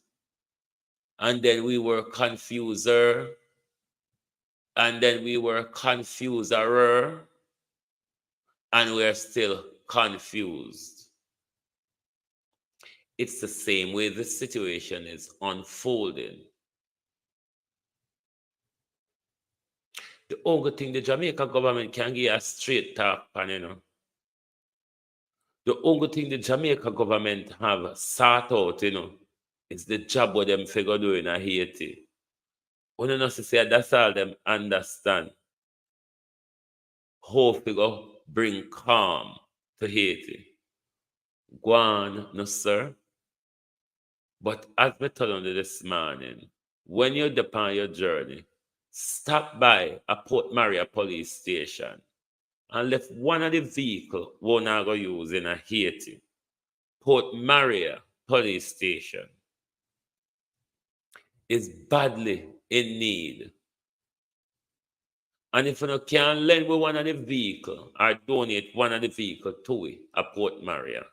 and then we were confuser, and then we were confuser, and we're still confused. It's the same way the situation is unfolding. The only thing the Jamaica government can give a straight talk on, the only thing the Jamaica government have sought out, is the job what them figure doing in Haiti. When you know say that's all them understand. How figure bring calm to Haiti. Go on, no sir. But as we told you this morning, when you're upon your journey, stop by a Port Maria police station and left one of the vehicles we're not going to use in a Haiti. Port Maria police station is badly in need. And if you can lend with one of the vehicle or donate one of the vehicle to it, a Port Maria,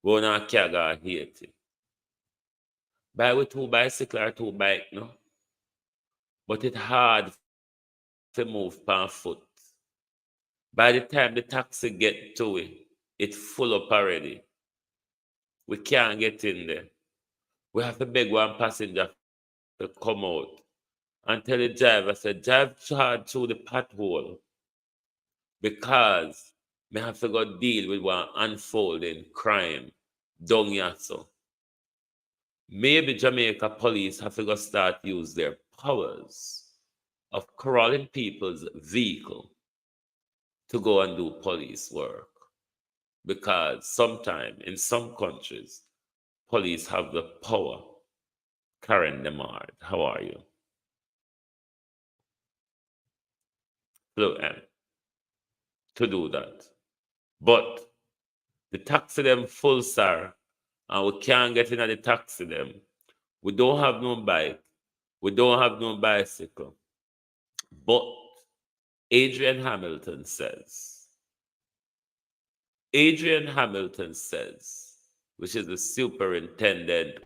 we're not carry Haiti. Buy with 2 bicycle or 2 bike, no? But it's hard to move per foot. By the time the taxi get to it, it's full up already. We can't get in there. We have to beg one passenger to come out and tell the driver, say, drive hard through the pothole because we have to go deal with one unfolding crime down here. So maybe Jamaica police have to go start use their powers of crawling people's vehicle to go and do police work. Because sometimes in some countries, police have the power. Karen Demard, how are you? Hello, Anne. To do that. But the taxi them full, sir, and we can't get in at the taxi them. We don't have no bike. We don't have no bicycle. But Adrian Hamilton says, which is the superintendent,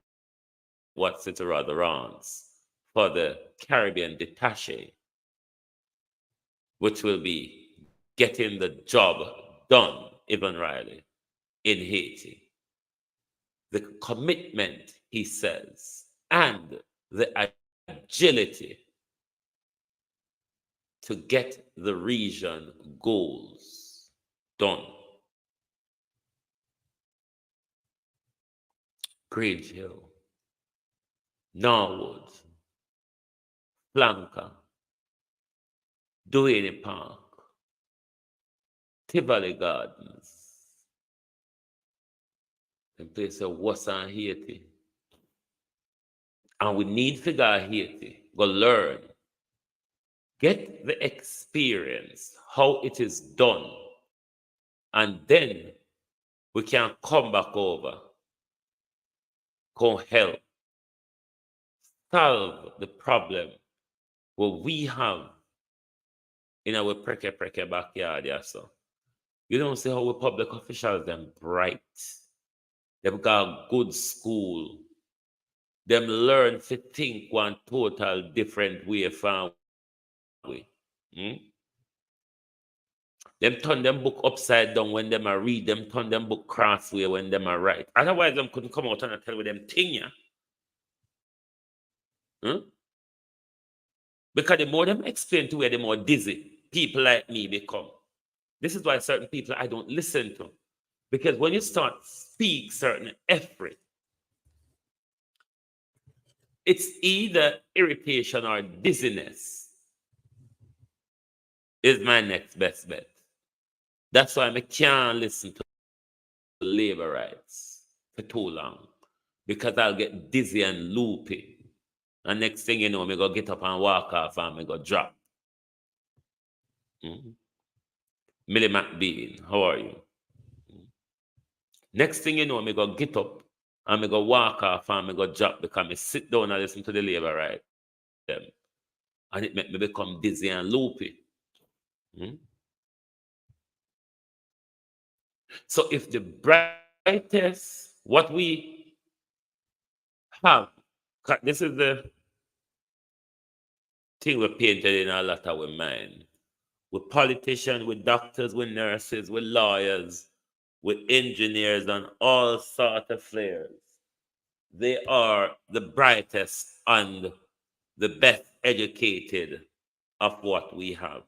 what's it rather runs for the Caribbean Detache, which will be getting the job done, Evan Riley, in Haiti. The commitment, he says, and the agility to get the region goals done. Grange Hill, Norwood, Flanker, Duane Park, Tivoli Gardens, and place of Wassan, Haiti. And we need to go to Haiti, go learn, get the experience, how it is done, and then we can come back over, go help, solve the problem what we have in our preke backyard. Yeah, so you don't see how we public officials them bright. They've got good school. Them learn to think one total different way from we. Them turn them book upside down when them are read. Them turn them book crossway when them are write. Otherwise, them couldn't come out and tell you them thing, yeah. Because the more them explain to you, the more dizzy people like me become. This is why certain people I don't listen to. Because when you start speak certain effort, it's either irritation or dizziness is my next best bet. That's why I can't listen to labor rights for too long. Because I'll get dizzy and loopy. And next thing you know, me go get up and walk off and me go drop. Millie McBean, how are you? Next thing you know, me go get up and me go walk off and me go drop because me sit down and listen to the labor right them. And it make me become dizzy and loopy. So if the brightest, what we have, this is the thing we painted in a lot of our mind. With politicians, with doctors, with nurses, with lawyers, with engineers, and all sorts of flares. They are the brightest and the best educated of what we have.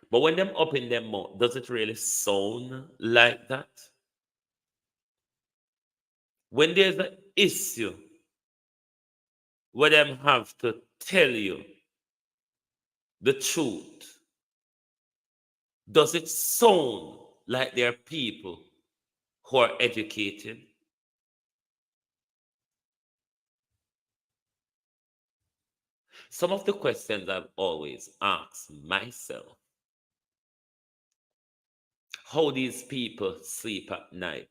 But when them up in them mouth, does it really sound like that? When there's an issue where them have to tell you the truth, does it sound like there are people who are educated? Some of the questions I've always asked myself: how these people sleep at night?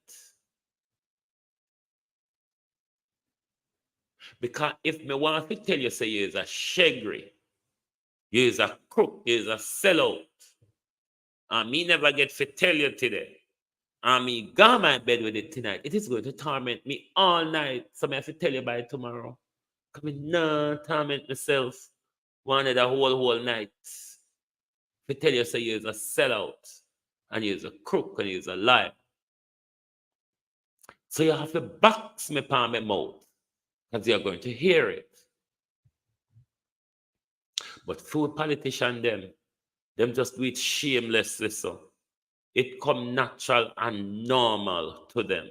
Because if me want to tell you, say you is a shaggy, you is a crook, you is a sellout, and me never get to tell you today, and me go my bed with it tonight, it is going to torment me all night. So I have to tell you by tomorrow. Come in, no, torment myself one of the whole night. To tell you, say you is a sellout, and you is a crook, and you is a liar. So you have to box me palm my mouth, because you're going to hear it. But food politician them just do it shamelessly so. It come natural and normal to them.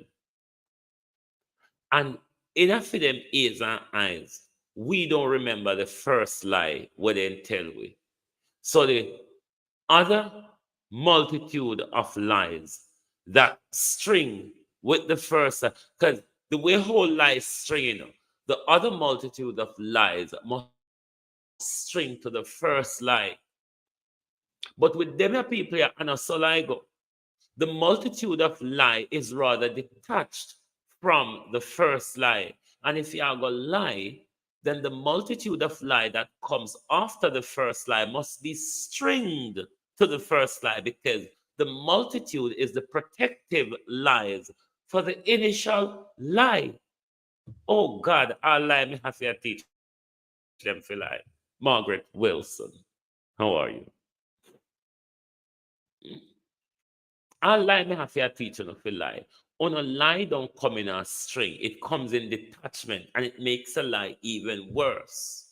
And enough for them ears and eyes, we don't remember the first lie what they tell we. So the other multitude of lies that string with the first, because the way whole lies string, the other multitude of lies must string to the first lie. But with them people, and so I go, The multitude of lie is rather detached from the first lie. And if you are going to lie, then the multitude of lie that comes after the first lie must be stringed to the first lie, because the multitude is the protective lies for the initial lie. Oh God, our lie may have to teach them for lie. Margaret Wilson, how are you? Our lie may have to teach them for lie. On a lie don't come in a string, it comes in detachment, and it makes a lie even worse.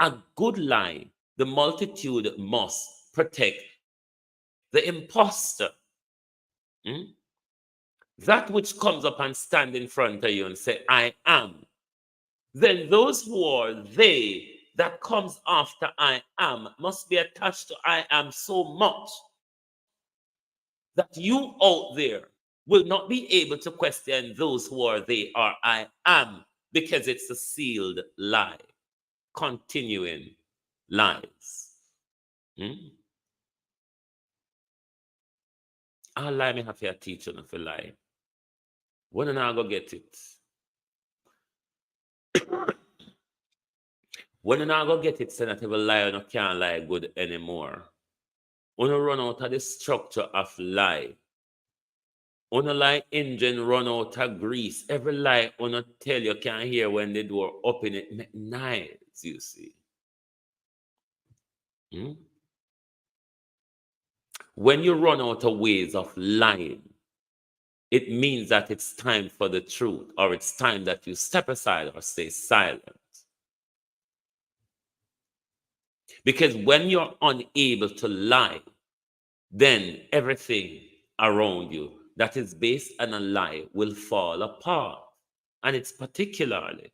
A good lie, the multitude must protect the imposter. Hmm? That which comes up and stand in front of you and say, I am. Then those who are they that comes after I am must be attached to I am so much that you out there will not be able to question those who are they or I am, because it's a sealed lie. Continuing lies. Our lie may have to teach you for lie. When I go get it? When I go get it, say that every lie no can't lie good anymore. When you run out of the structure of lie. When a lie engine run out of grease, every lie when I tell you can hear when the door open it make noise, you see. When you run out of ways of lying, it means that it's time for the truth, or it's time that you step aside or stay silent. Because when you're unable to lie, then everything around you that is based on a lie will fall apart. And it's particularly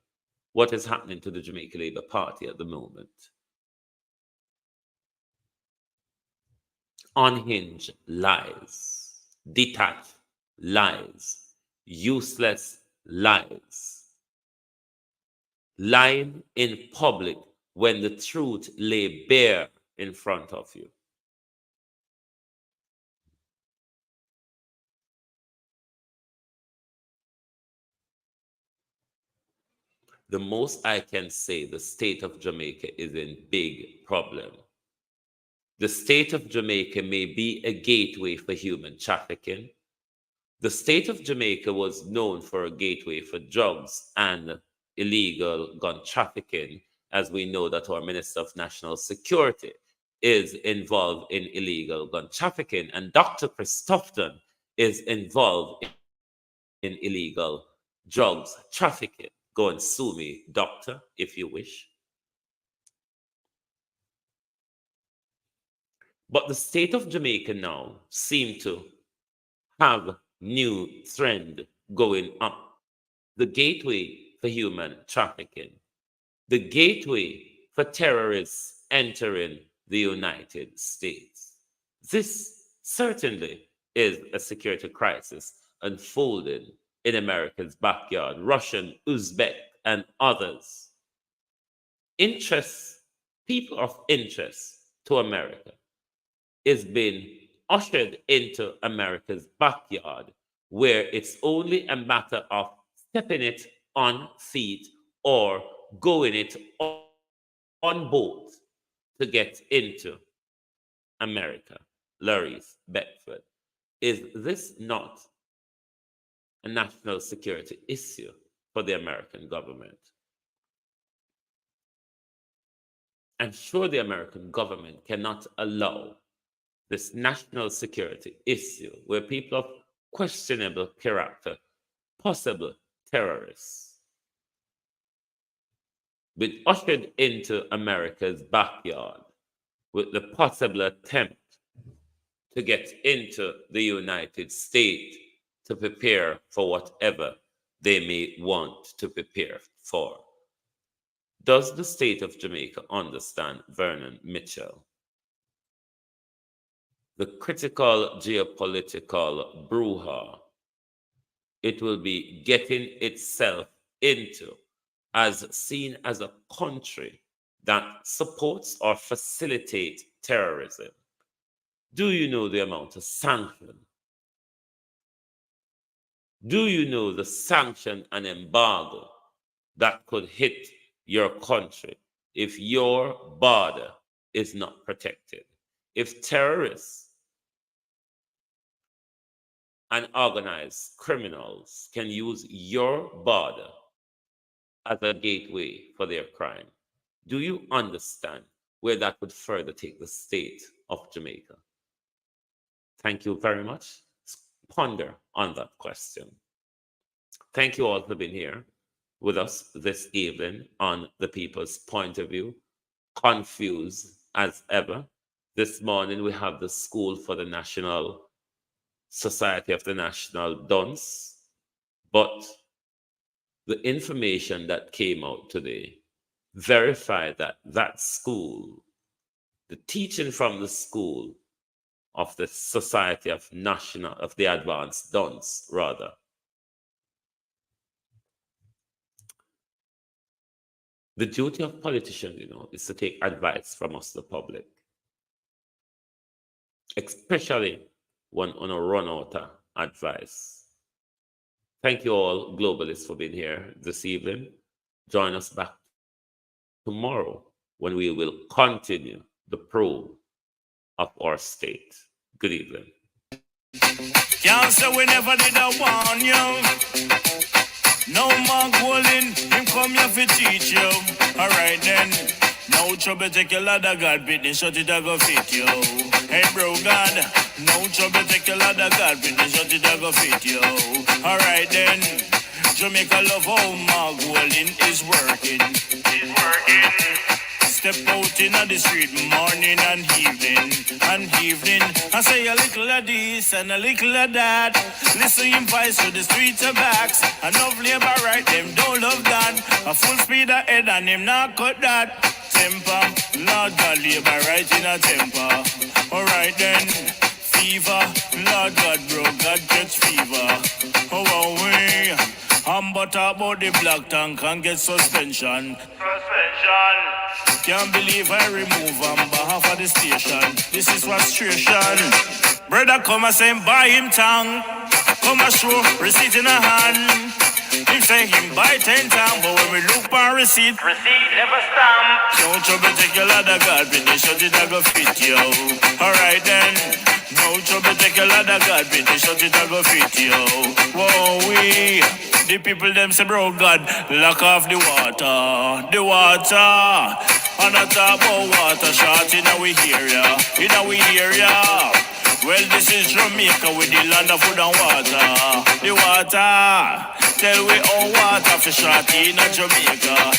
what is happening to the Jamaica Labour Party at the moment. Unhinged lies, detached lies, useless lies, lying in public when the truth lay bare in front of you. The most I can say, the state of Jamaica is in big problem. The state of Jamaica may be a gateway for human trafficking. The state of Jamaica was known for a gateway for drugs and illegal gun trafficking, as we know that our Minister of National Security is involved in illegal gun trafficking, and Dr. Christopherson is involved in illegal drugs trafficking. Go and sue me, doctor, if you wish. But the state of Jamaica now seems to have new trend going up. The gateway for human trafficking. The gateway for terrorists entering the United States. This certainly is a security crisis unfolding in America's backyard. Russian, Uzbek, and others. People of interest to America is being ushered into America's backyard, where it's only a matter of stepping it on feet or going it on boat to get into America. Lurries, Bedford. Is this not a national security issue for the American government? I'm sure the American government cannot allow this national security issue where people of questionable character, possible terrorists, been ushered into America's backyard with the possible attempt to get into the United States to prepare for whatever they may want to prepare for. Does the state of Jamaica understand Vernon Mitchell? The critical geopolitical brouhaha it will be getting itself into as seen as a country that supports or facilitates terrorism. Do you know the amount of sanction Do you know the sanction and embargo that could hit your country if your border is not protected? If terrorists and organized criminals can use your border as a gateway for their crime, do you understand where that would further take the state of Jamaica? Thank you very much. Ponder on that question. Thank you all for being here with us this evening on The People's Point of View. Confused as ever. This morning we have the School for the National Society of the National Dons, but the information that came out today verified that that school, the teaching from the School of the Society of the Advanced Dons, rather, the duty of politicians, is to take advice from us, the public, especially when on a run out of advice. Thank you all, globalists, for being here this evening. Join us back tomorrow when we will continue the probe of our state. Good evening. Can't say we never did a warn you. No more golden, him come here to teach you. Alright then, no trouble take your ladder, God, beat the shut it, I go fit you. Hey bro, God, no trouble take your ladder, God, beat the shut it, I go fit you. Alright then, Jamaica love how my golden is working. Is working. Step out in the street morning and evening. I say a little of this and a little of that. Listen him voice to the streets of backs. Enough labor right, them don't love that. A full speed ahead and him not cut that. Temper, Lord God, labor right in a temper. Alright then, fever, Lord God, bro, God gets fever. Oh, we, I'm but about the black tank and get suspension. Can't believe I remove on behalf of the station. This is frustration. Brother come and say buy him tongue. Come and show receipt in a hand. Him say him buy 10 tongue, but when we look for receipt never stamp. No trouble take your ladder, God, but they shut it, I go fit you. Alright then. No trouble take your ladder, God, but they shut it, I go fit you. Whoa, we. The people them say, bro, God, lock off the water. The water. And I talk about water short in our area. Well, this is Jamaica with the land of food and water. The water. Tell we all water for short in a Jamaica.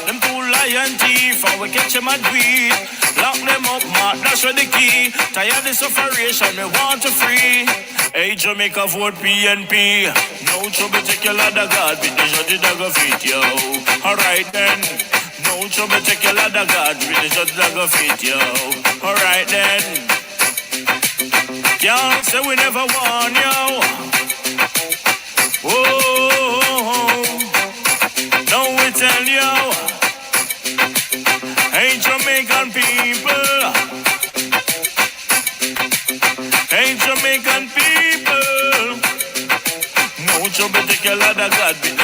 Them two lion thief and we catch them at weed. Lock them up, mark, that's where the key. Tired of sufferation, we want to free. Hey, Jamaica vote PNP. No trouble, take your ladder, God, but they shut it, I go fit you. Alright then. No trouble, take your ladder, God, but they shut it, I go fit you. Alright then. Can't say we never warn you. Oh, no, we tell you. Hey, Jamaican people. Hey, Jamaican people. No trouble, take your ladder, God, but